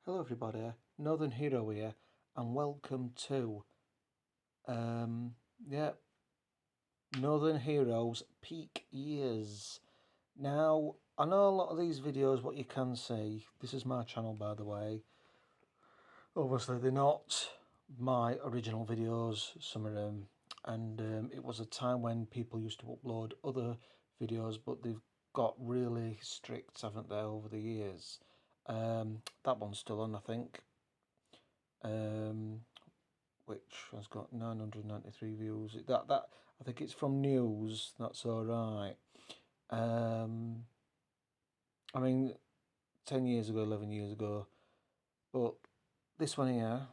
Hello everybody, Northern Hero here, and welcome to, Northern Heroes Peak Years. Now, I know a lot of these videos, what you can see, this is my channel by the way, obviously they're not my original videos, some of them, and it was a time when people used to upload other videos, but they've got really strict, haven't they, over the years. That one's still on, I think. Which has got 993 views. That I think it's from news. That's all right. I mean, 10 years ago, 11 years ago. But this one here,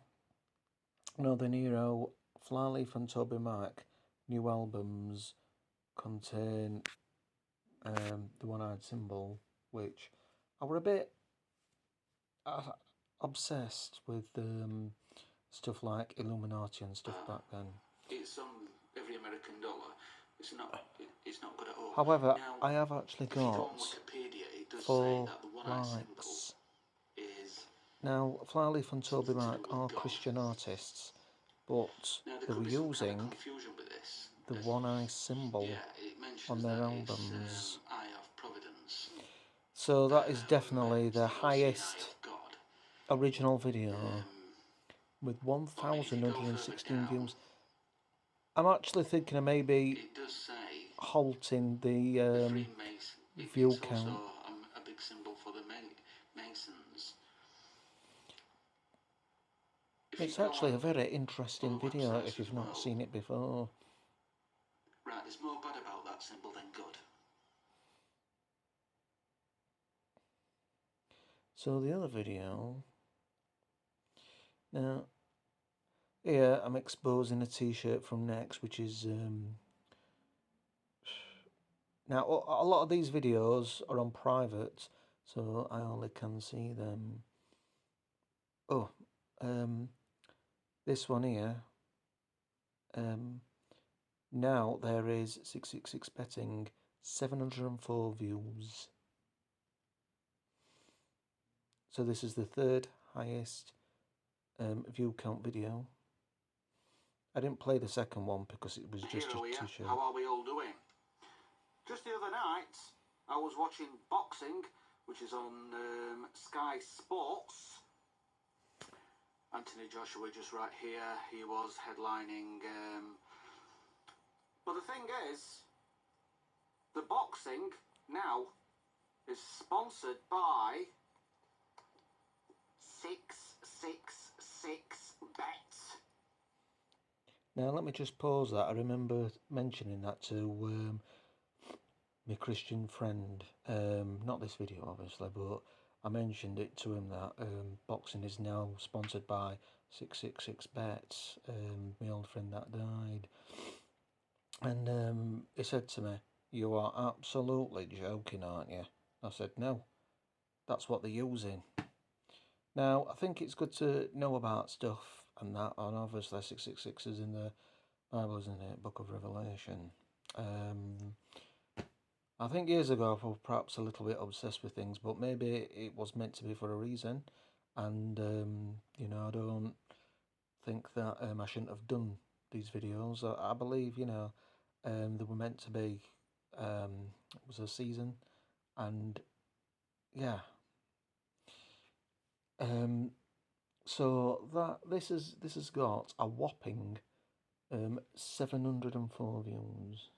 Northern Hero, Flyleaf and Toby Mac, new albums contain the one-eyed symbol, which I were a bit obsessed with stuff like Illuminati and stuff back then. It's on every American dollar. It's not good at all. However, now, I have actually got Wikipedia, it does 4 say that the likes. is Now, Flyleaf and Toby Mac are Christian artists, but they were using the one-eye symbol on their albums. Eye of Providence. So that is definitely the highest original video with 1,116 views. I'm actually thinking of maybe halting the view count. A big symbol for the Masons. It's actually a very interesting video if you've not seen it before. Right, there's more bad about that symbol than good. So the other video, now here I'm exposing a t-shirt from Next, which is now a lot of these videos are on private, so I only can see them. Oh, this one here, now there is 666 betting, 704 views. So this is the third highest view count video. I didn't play the second one because it was just a t-shirt. How are we all doing? Just the other night, I was watching boxing, which is on Sky Sports. Anthony Joshua just right here. He was headlining. But the thing is, the boxing now is sponsored by 666 Bets. Now let me just pause that. I remember mentioning that to my Christian friend. Not this video obviously, but I mentioned it to him that boxing is now sponsored by 666 Bets, my old friend that died. And he said to me, "You are absolutely joking, aren't you?" I said, "No, that's what they're using." Now, I think it's good to know about stuff and that, and obviously 666 is in the Bible, isn't it? Book of Revelation. I think years ago I was perhaps a little bit obsessed with things, but maybe it was meant to be for a reason. And, you know, I don't think that I shouldn't have done these videos. I believe, you know, they were meant to be, it was a season, and yeah. So that this has got a whopping 704 views.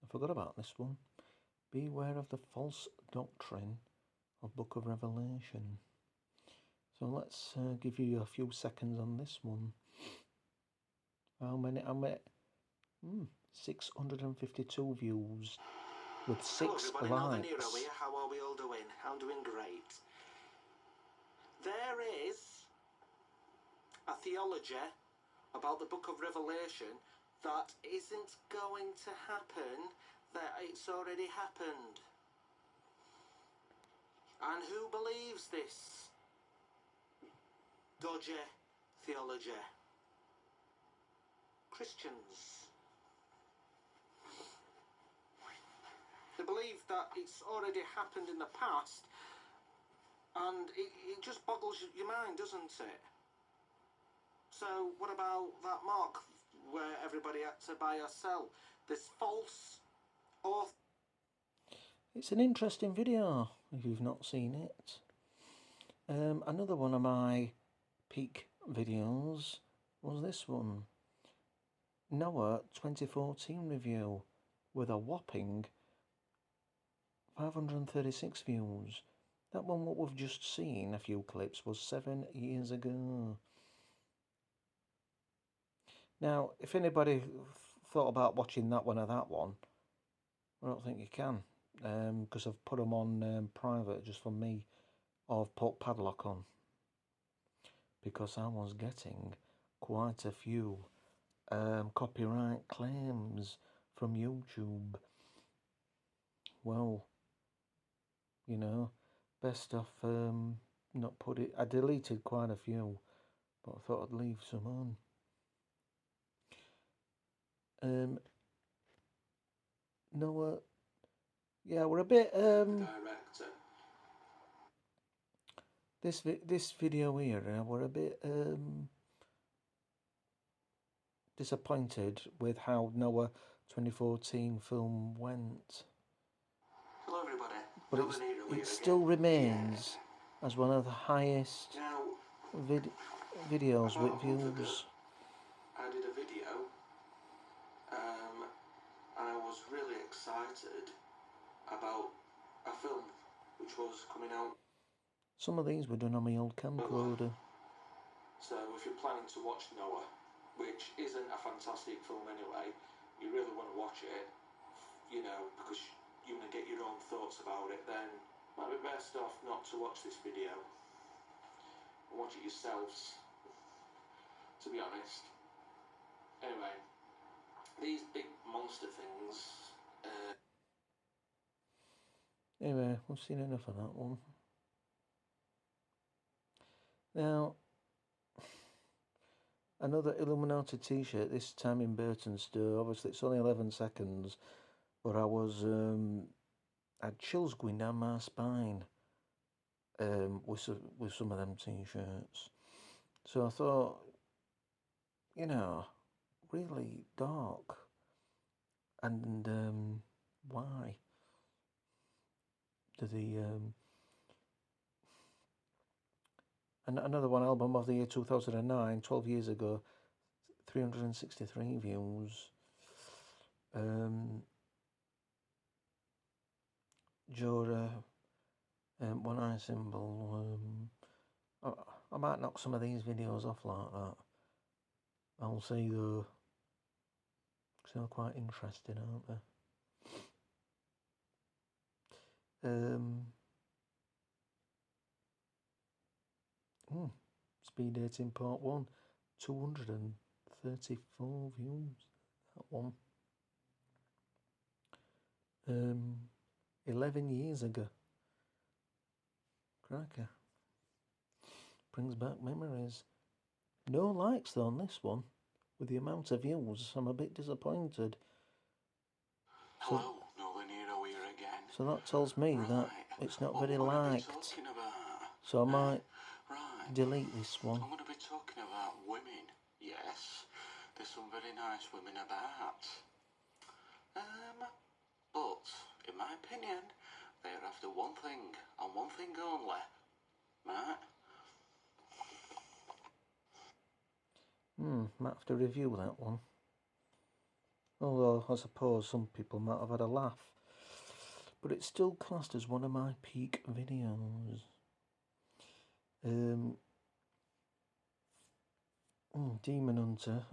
I forgot about this one. Beware of the false doctrine of Book of Revelation. So let's give you a few seconds on this one. How many? 652 views with 6 likes. How are we all doing? I'm doing great. There is a theology about the Book of Revelation that isn't going to happen, that it's already happened. And who believes this dodgy theology? Christians. They believe that it's already happened in the past, and it just boggles your mind, doesn't it? So what about that mark where everybody had to buy or sell? This false author. It's an interesting video if you've not seen it. Another one of my peak videos was this one. Noah 2014 review with a whopping 536 views. That one what we've just seen, a few clips, was 7 years ago. Now, if anybody thought about watching that one or that one, I don't think you can, because I've put them on private just for me, or I've put padlock on, because I was getting quite a few copyright claims from YouTube. Well, you know, best off not put it. I deleted quite a few, but I thought I'd leave some on. Noah, yeah, we're a bit Director. This video here, we're a bit disappointed with how Noah 2014 film went. Hello everybody. But it still remains as one of the highest videos with views. I did a video, and I was really excited about a film which was coming out. Some of these were done on my old camcorder. So if you're planning to watch Noah, which isn't a fantastic film anyway, you really want to watch it, you know, because you want to get your own thoughts about it, then might be best off not to watch this video. Watch it yourselves, to be honest. Anyway, these big monster things. Anyway, we've seen enough of that one. Now, another Illuminati t-shirt, this time in Burton store. Obviously it's only 11 seconds, but I was I had chills going down my spine with some of them t-shirts. So I thought, you know, really dark, and why do the and another one, album of the year 2009, 12 years ago, 363 views. Jora, One Eye Symbol. I might knock some of these videos off like that. I'll see though, because they're quite interesting, aren't they? Speed Dating Part 1, 234 views. That one. 11 years ago. Cracker. Brings back memories. No likes though on this one. With the amount of views, I'm a bit disappointed. Hello, Nolan Hero here again. So that tells me that it's not very liked. So I might delete this one. I'm going to be talking about women. Yes, there's some very nice women about. But, in my opinion, they're after one thing, and one thing only. Right? Might have to review that one. Although, I suppose some people might have had a laugh. But it's still classed as one of my peak videos. Demon Hunter,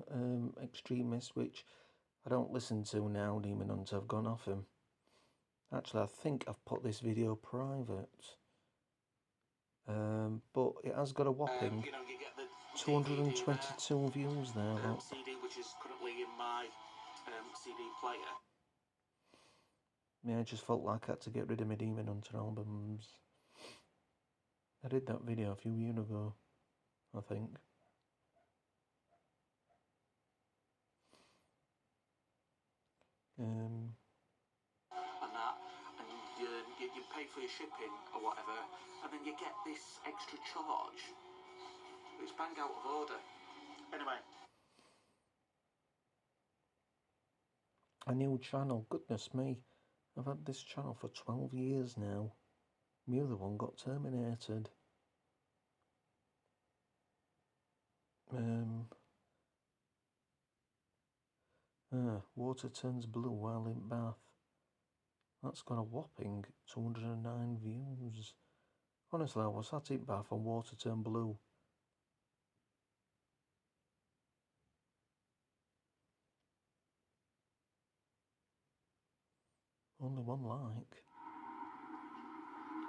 Extremist, which I don't listen to now, Demon Hunter, I've gone off him. Actually, I think I've put this video private. But it has got a whopping 222 views there. Look. CD, which is currently in my CD player. Yeah, I just felt like I had to get rid of my Demon Hunter albums. I did that video a few years ago, I think. you pay for your shipping or whatever, and then you get this extra charge. It's bang out of order. Anyway. A new channel, goodness me. I've had this channel for 12 years now. My other one got terminated. Water turns blue while in bath. That's got a whopping 209 views. Honestly, I was sat in bath and water turned blue. Only one like.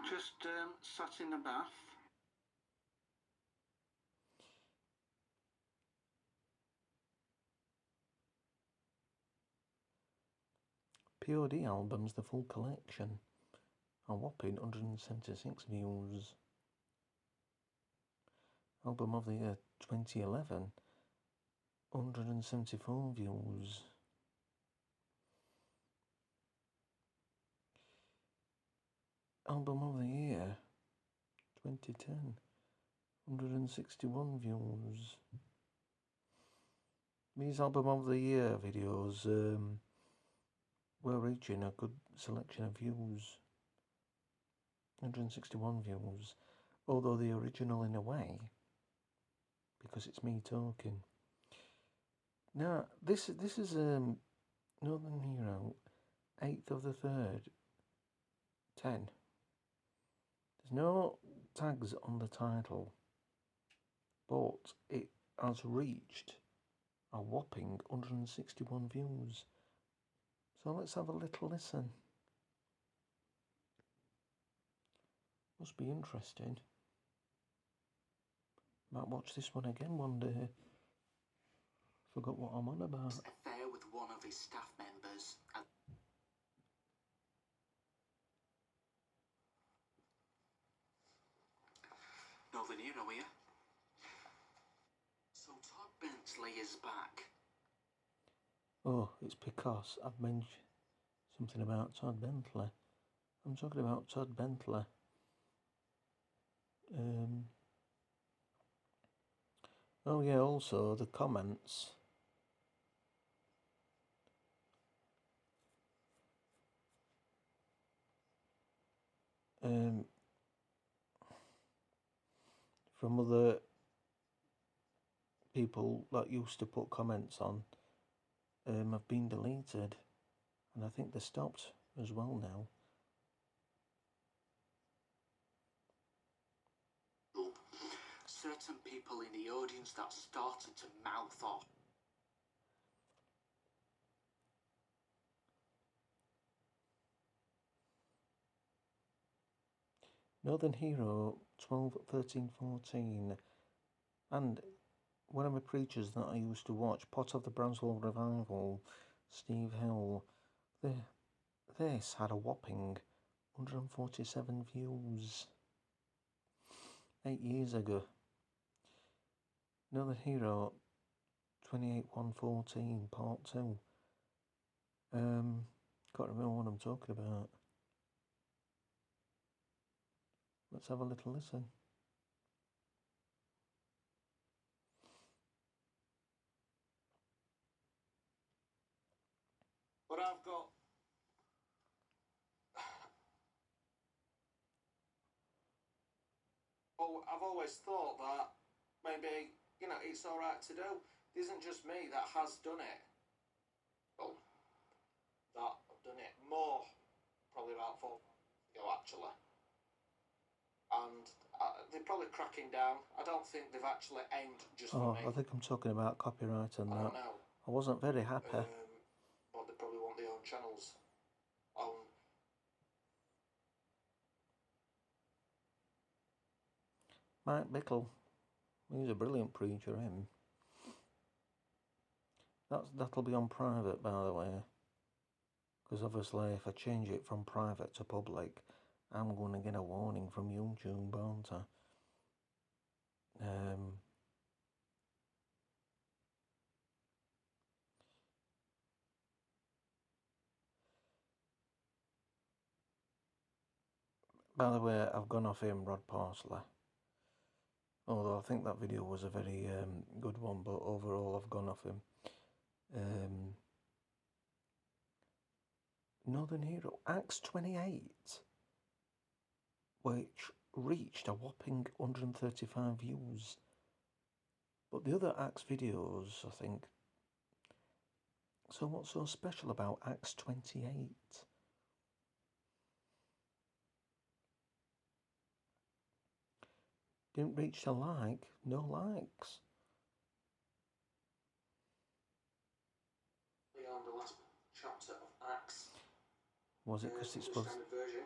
Just sat in the bath. POD albums, the full collection. A whopping 176 views. Album of the year 2011. 174 views. Album of the year 2010. 161 views. These album of the year videos were reaching a good selection of views. 161 views, although the original in a way, because it's me talking. Now this is Northern Hero, 8th of the 3rd, 10. There's no tags on the title, but it has reached a whopping 161 views. So let's have a little listen. Must be interesting. Might watch this one again one day. Forgot what I'm on about. Affair with one of his staff members. Northern Hero here. So Todd Bentley is back. Oh, it's because I've mentioned something about Todd Bentley. I'm talking about Todd Bentley. Oh yeah, also the comments. From other people that used to put comments on have been deleted, and I think they're stopped as well now. Certain people in the audience that started to mouth off. Northern Hero 12, 13, 14. And one of my preachers that I used to watch, Pot of the Brownsville Revival, Steve Hill, this had a whopping 147 views 8 years ago. Northern Hero 28/1/14 Part 2. Can't remember what I'm talking about. Let's have a little listen. But I've got... Oh, I've always thought that maybe, you know, it's alright to do. It isn't just me that has done it. Well, that I've done it more, probably about 4 months ago actually. And they're probably cracking down. I don't think they've actually aimed just for me. I think I'm talking about copyright and I that. don't know. I wasn't very happy. But they probably want their own channels. Mike Bickle, he's a brilliant preacher, him. That'll be on private, by the way. Because obviously if I change it from private to public, I'm going to get a warning from YouTube, aren't I? By the way, I've gone off him, Rod Parsley. Although I think that video was a very good one, but overall I've gone off him. Northern Hero, Axe 28, which reached a whopping 135 views. But the other Axe videos, I think. So what's so special about Axe 28? Didn't reach a like, no likes. On the last chapter of Axe. Was it because it's supposed standard version,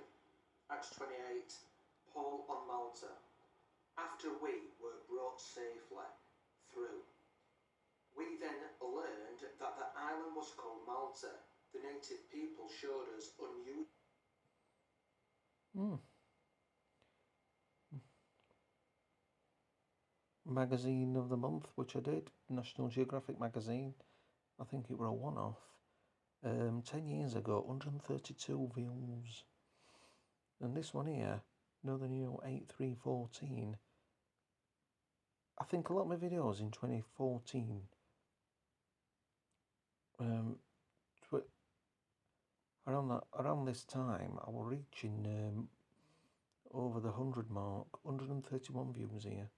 Axe 28, Paul on Malta. After we were brought safely through, we then learned that the island was called Malta. The native people showed us unusual. Magazine of the month, which I did, National Geographic magazine. I think it were a one-off. 10 years ago, 132 views. And this one here, Northern Hero 8314. I think a lot of my videos in 2014, around this time, I was reaching over the 100 mark, 131 views here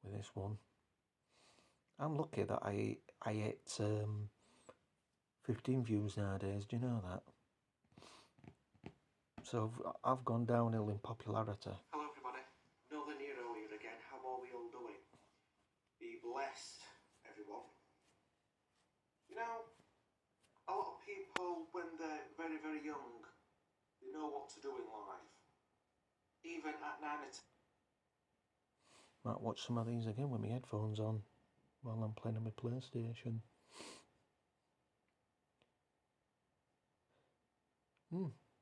with this one. I'm lucky that I hit 15 views nowadays, do you know that? So I've gone downhill in popularity. Hello everybody, Northern Hero here again. How are we all doing? Be blessed, everyone. You know, a lot of people, when they're very, very young, they know what to do in life. Even at 9 or 10. Might watch some of these again with my headphones on while I'm playing on my PlayStation.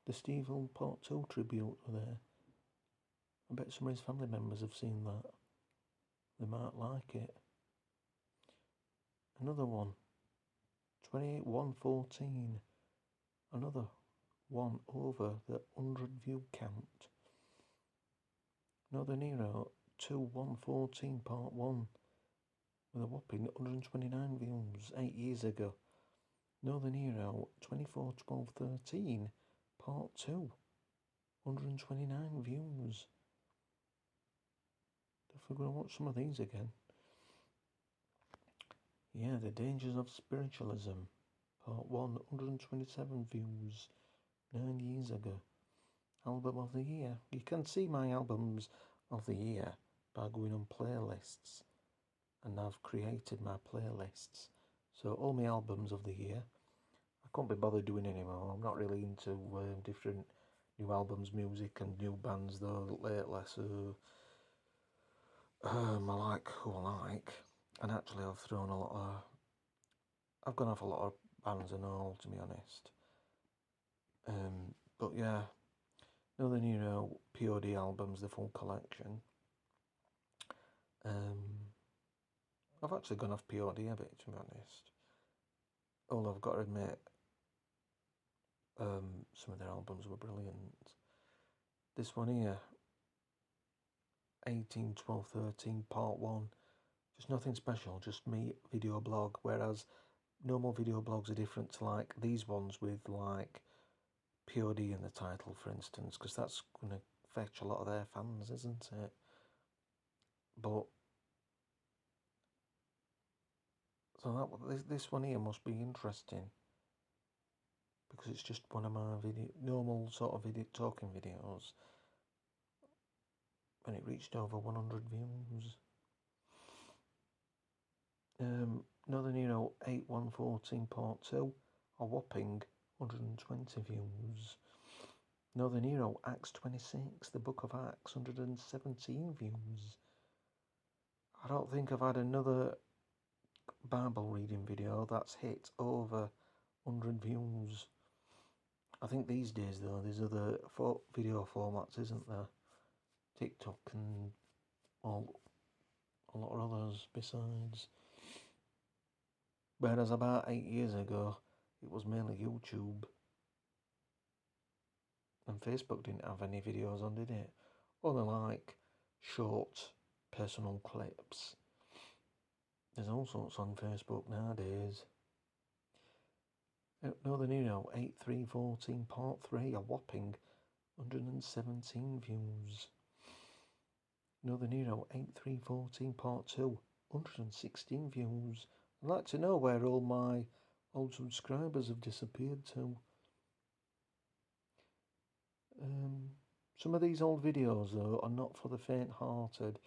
The Steve Hill Part 2 tribute there. I bet some of his family members have seen that. They might like it. Another one. 28,114. Another one over the 100 view count. Northern Hero 2,114 Part 1 with a whopping 129 views 8 years ago. Northern Hero 24/12/13 Part 2 129 views. Definitely going to watch some of these again. Yeah, The Dangers of Spiritualism Part 1 127 views 9 years ago. Album of the Year. You can see my albums of the year by going on playlists, and I've created my playlists. So all my albums of the year, I can't be bothered doing anymore. I'm not really into different new albums, music and new bands though lately, so I like who I like. And actually I've gone off a lot of bands and all, to be honest. But yeah, Northern Hero POD albums, the full collection. I've actually gone off POD a bit, to be honest. Although I've got to admit, some of their albums were brilliant. This one here, 18/12/13 Part 1, just nothing special, just me video blog, whereas normal video blogs are different to like these ones with like POD in the title, for instance, because that's going to fetch a lot of their fans, isn't it? But so this one here must be interesting, because it's just one of my normal sort of talking videos, and it reached over 100 views. Northern Hero 8114 Part 2, a whopping 120 views. Northern Hero Acts 26, the Book of Acts, 117 views. I don't think I've had another Bible reading video that's hit over 100 views. I think these days though, there's other video formats, isn't there? TikTok and a lot of others besides. Whereas about 8 years ago, it was mainly YouTube. And Facebook didn't have any videos on, did it? Only like short personal clips. There's all sorts on Facebook nowadays. Northern Hero 8314 Part 3, a whopping 117 views. Northern Hero 8314 Part 2, 116 views. I'd like to know where all my old subscribers have disappeared to. Some of these old videos, though, are not for the faint-hearted,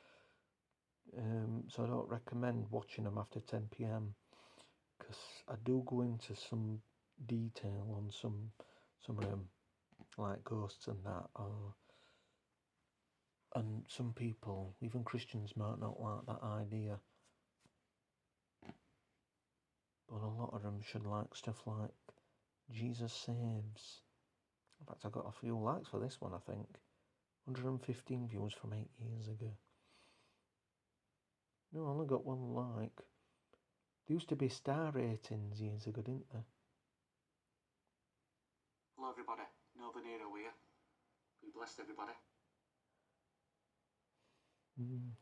so I don't recommend watching them after 10 p.m. because I do go into some detail on some of them, like ghosts and that, and some people, even Christians, might not like that idea. But a lot of them should like stuff like Jesus Saves. In fact, I got a few likes for this one, I think. 115 views from 8 years ago. No, I only got one like. There used to be star ratings years ago, didn't there? Hello everybody, Northern Hero here. Be blessed everybody.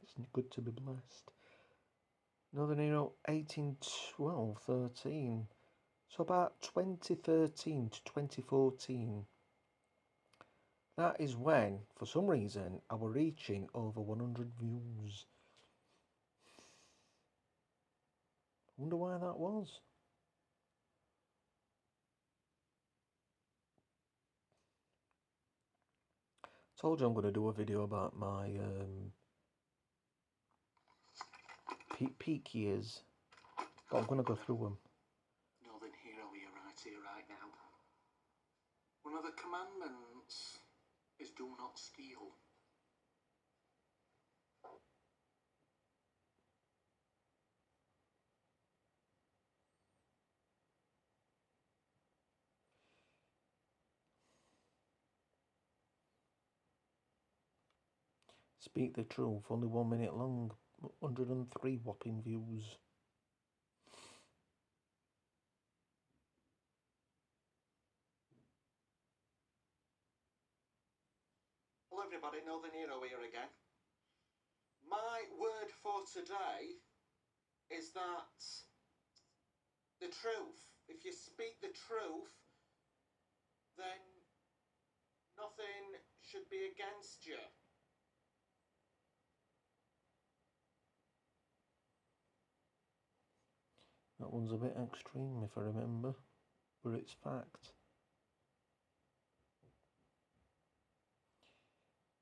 It's good to be blessed. Northern Hero 1812-13. So about 2013 to 2014. That is when, for some reason, I were reaching over 100 views. I wonder why that was. Told you I'm going to do a video about my peak years, but I'm going to go through them. Northern Hero here, right now. One of the commandments is do not steal. Speak the truth, only 1 minute long, 103 whopping views. Hello everybody, Northern Hero here again. My word for today is that the truth. If you speak the truth, then nothing should be against you. That one's a bit extreme if I remember, but it's fact.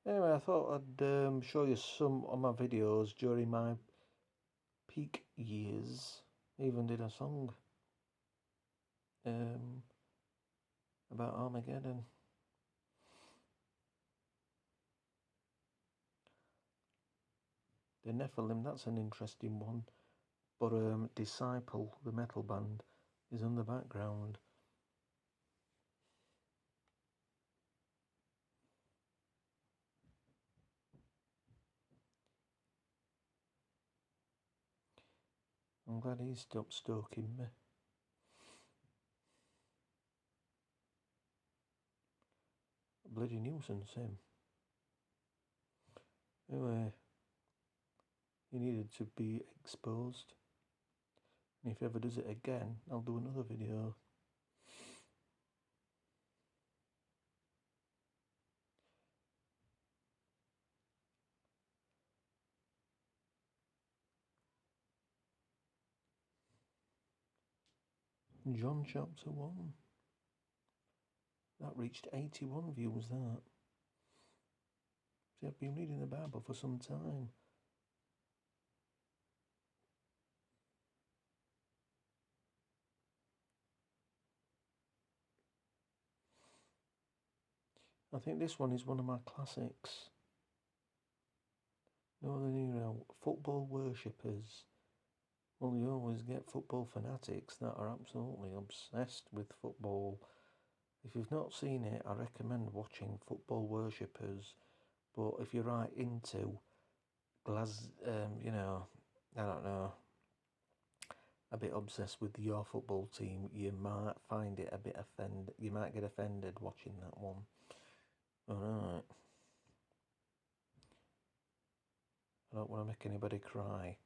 Anyway, I thought I'd show you some of my videos during my peak years. I even did a song about Armageddon. The Nephilim, that's an interesting one. But Disciple, the metal band, is in the background. I'm glad he stopped stalking me. A bloody nuisance, him. Anyway, he needed to be exposed. And if he ever does it again, I'll do another video. John chapter 1. That reached 81 views, that. See, I've been reading the Bible for some time. I think this one is one of my classics. Northern Hero, football worshippers. Well, you always get football fanatics that are absolutely obsessed with football. If you've not seen it, I recommend watching Football Worshippers. But if you're right into you know, I don't know, a bit obsessed with your football team, you might find it a bit you might get offended watching that one. Alright. I don't want to make anybody cry.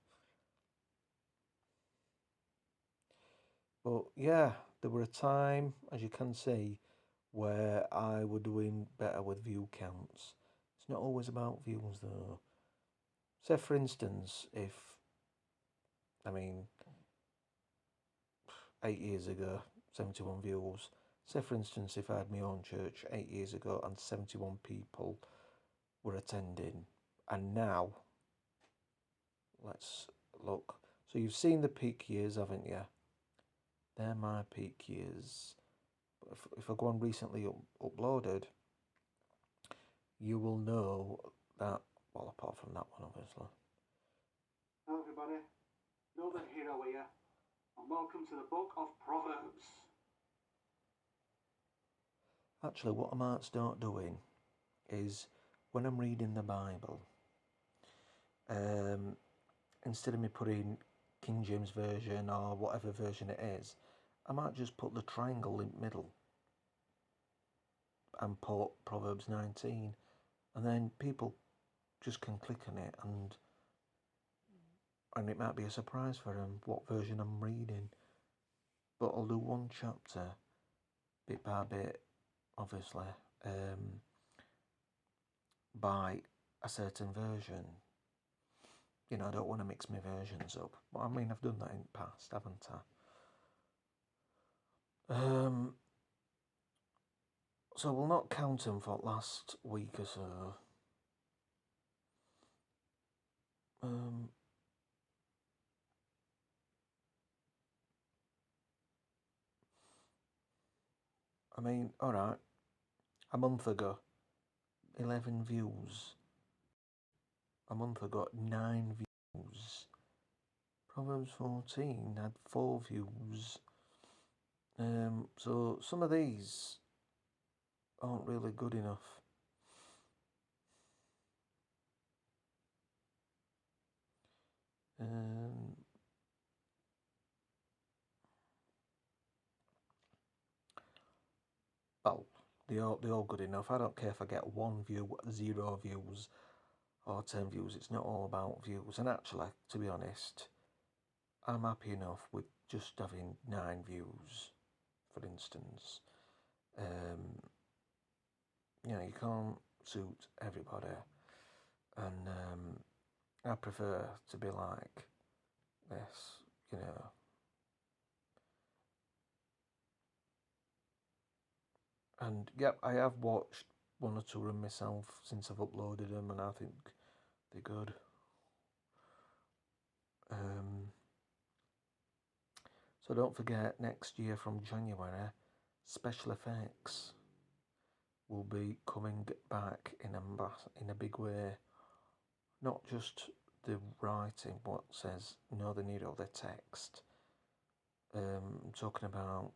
But yeah, there were a time, as you can see, where I were doing better with view counts. It's not always about views though. Say for instance, if, 8 years ago, 71 views. Say for instance, if I had my own church 8 years ago and 71 people were attending, and now, let's look. So you've seen the peak years, haven't you? They're my peak years. But if I go on recently uploaded, you will know that, well, apart from that one, obviously. Hello everybody, Northern Hero here, and welcome to the Book of Proverbs. Actually, what I might start doing is, when I'm reading the Bible, instead of me putting King James Version or whatever version it is, I might just put the triangle in the middle and put Proverbs 19, and then people just can click on it, and it might be a surprise for them what version I'm reading. But I'll do one chapter bit by bit, obviously, by a certain version. You know, I don't want to mix my versions up. But I've done that in the past, haven't I? So we'll not count them for last week or so. Alright. A month ago, 11 views. A month ago, 9 views. Proverbs 14 had 4 views. So some of these aren't really good enough. Well, they're all good enough. I don't care if I get 1 view, 0 views, or 10 views. It's not all about views. And actually, to be honest, I'm happy enough with just having 9 views, for instance. You can't suit everybody, and I prefer to be like this, And yep, I have watched 1 or 2 of them myself since I've uploaded them, and I think they're good. So don't forget, next year from January, special effects will be coming back in a big way. Not just the writing, what says Northern Hero, the text. I'm talking about,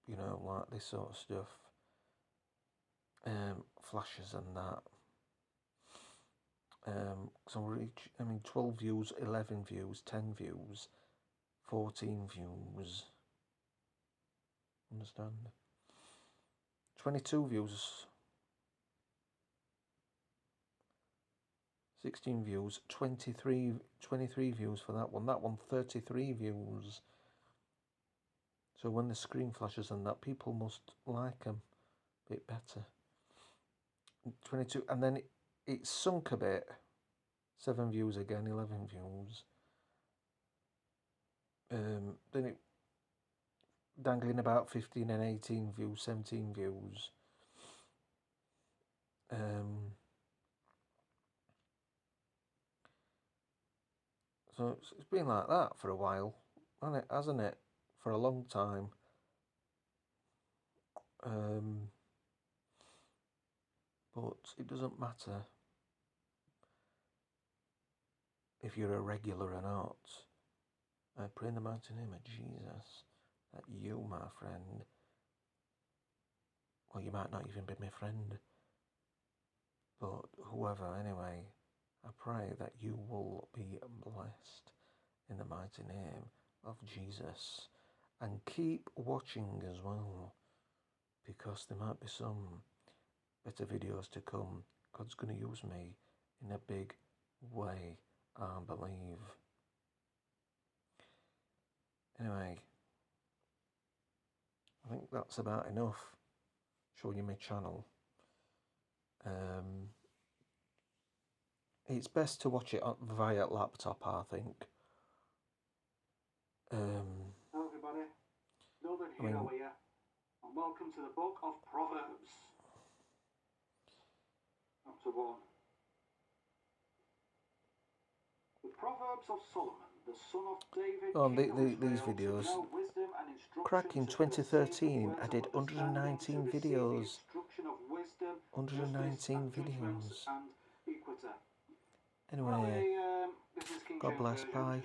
like this sort of stuff. Flashes and that. So 12 views, 11 views, 10 views, 14 views. Understand? 22 views. 16 views, 23 views for that one. That one, 33 views. So when the screen flashes and that, people must like them a bit better. 22, and then it sunk a bit. 7 views again, 11 views. Then it dangling about 15 and 18 views, 17 views. So it's been like that for a while, hasn't it? For a long time. But it doesn't matter if you're a regular or not. I pray in the mighty name of Jesus that you, my friend, well, you might not even be my friend, but whoever, anyway, I pray that you will be blessed in the mighty name of Jesus. And keep watching as well. because there might be some better videos to come. God's going to use me in a big way, I believe. Anyway, I think that's about enough showing you my channel. It's best to watch it via laptop, I think. Hello everybody, Northern Hero here, and welcome to the book of Proverbs. Chapter 1. The Proverbs of Solomon, the son of David, These videos. Crack in 2013, I did 119 videos. 119 videos. Anyway, God bless, bye.